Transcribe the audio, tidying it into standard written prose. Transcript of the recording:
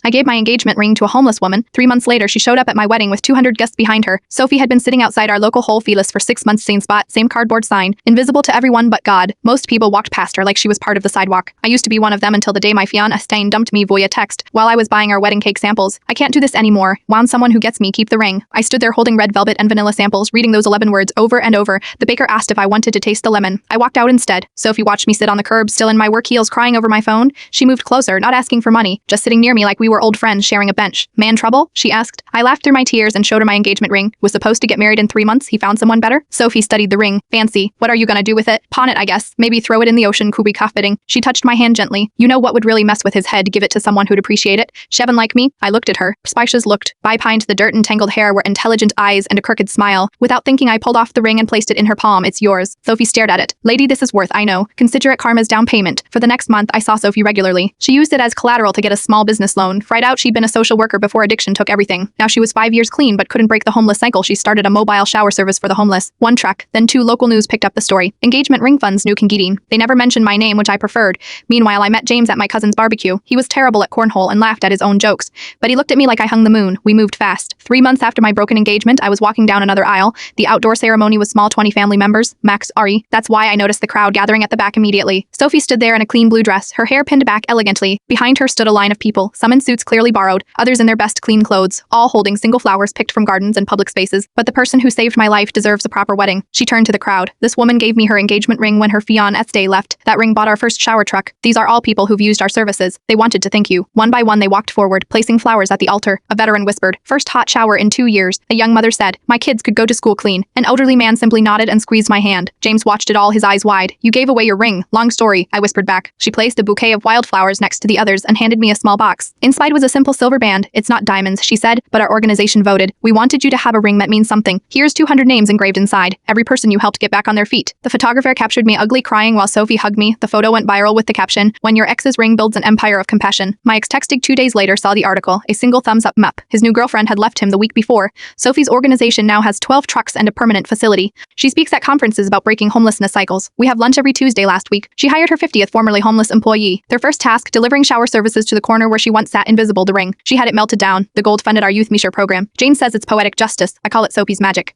I gave my engagement ring to a homeless woman. 3 months later, she showed up at my wedding with 200 guests behind her. Sophie had been sitting outside our local Whole Foods for 6 months, same spot, same cardboard sign, invisible to everyone but God. Most people walked past her like she was part of the sidewalk. I used to be one of them until the day my fiancé dumped me via text while I was buying our wedding cake samples. I can't do this anymore. Wound someone who gets me, keep the ring. I stood there holding red velvet and vanilla samples, reading those 11 words over and over. The baker asked if I wanted to taste the lemon. I walked out instead. Sophie watched me sit on the curb, still in my work heels, crying over my phone. She moved closer, not asking for money, just sitting near me like we were old friends sharing a bench. Man trouble? She asked. I laughed through my tears and showed her my engagement ring. Was supposed to get married in 3 months. He found someone better. Sophie studied the ring. Fancy. What are you gonna do with it? Pawn it, I guess. Maybe throw it in the ocean. Kubi cough-fitting. She touched my hand gently. You know what would really mess with his head? Give it to someone who'd appreciate it. Shevin like me? I looked at her. Spicious looked. Behind the dirt and tangled hair were intelligent eyes and a crooked smile. Without thinking, I pulled off the ring and placed it in her palm. It's yours. Sophie stared at it. Lady, this is worth, I know. Consider it karma's down payment. For the next month, I saw Sophie regularly. She used it as collateral to get a small business loan. Fried out, she'd been a social worker before addiction took everything. Now she was 5 years clean but couldn't break the homeless cycle. She started a mobile shower service for the homeless. 1 truck, then 2 local news picked up the story. Engagement ring funds knew Kangideen. They never mentioned my name, which I preferred. Meanwhile, I met James at my cousin's barbecue. He was terrible at cornhole and laughed at his own jokes. But he looked at me like I hung the moon. We moved fast. 3 months after my broken engagement, I was walking down another aisle. The outdoor ceremony was small, 20 family members. Max, Ari. That's why I noticed the crowd gathering at the back immediately. Sophie stood there in a clean blue dress, her hair pinned back elegantly. Behind her stood a line of people, some in suits clearly borrowed, others in their best clean clothes, all holding single flowers picked from gardens and public spaces. But the person who saved my life deserves a proper wedding. She turned to the crowd. This woman gave me her engagement ring when her fiancé left. That ring bought our first shower truck. These are all people who've used our services. They wanted to thank you. One by one they walked forward, placing flowers at the altar. A veteran whispered, "First hot shower in 2 years." A young mother said, "My kids could go to school clean." An elderly man simply nodded and squeezed my hand. James watched it all, his eyes wide. "You gave away your ring." "Long story," I whispered back. She placed a bouquet of wildflowers next to the others and handed me a small box. Inside was a simple silver band. "It's not diamonds," she said, "but our organization voted. We wanted you to have a ring that means something. Here's 200 names engraved inside. Every person you helped get back on their feet." The photographer captured me ugly crying while Sophie hugged me. The photo went viral with the caption, "When your ex's ring builds an empire of compassion." My ex texted 2 days later saw the article, a single thumbs up up. His new girlfriend had left him the week before. Sophie's organization now has 12 trucks and a permanent facility. She speaks at conferences about breaking homelessness cycles. We have lunch every Tuesday. Last week, she hired her 50th formerly homeless employee. Their first task, delivering shower services to the corner where she once sat invisible. The ring. She had it melted down. The gold funded our Youth Measure program. Jane says it's poetic justice. I call it Sophie's magic.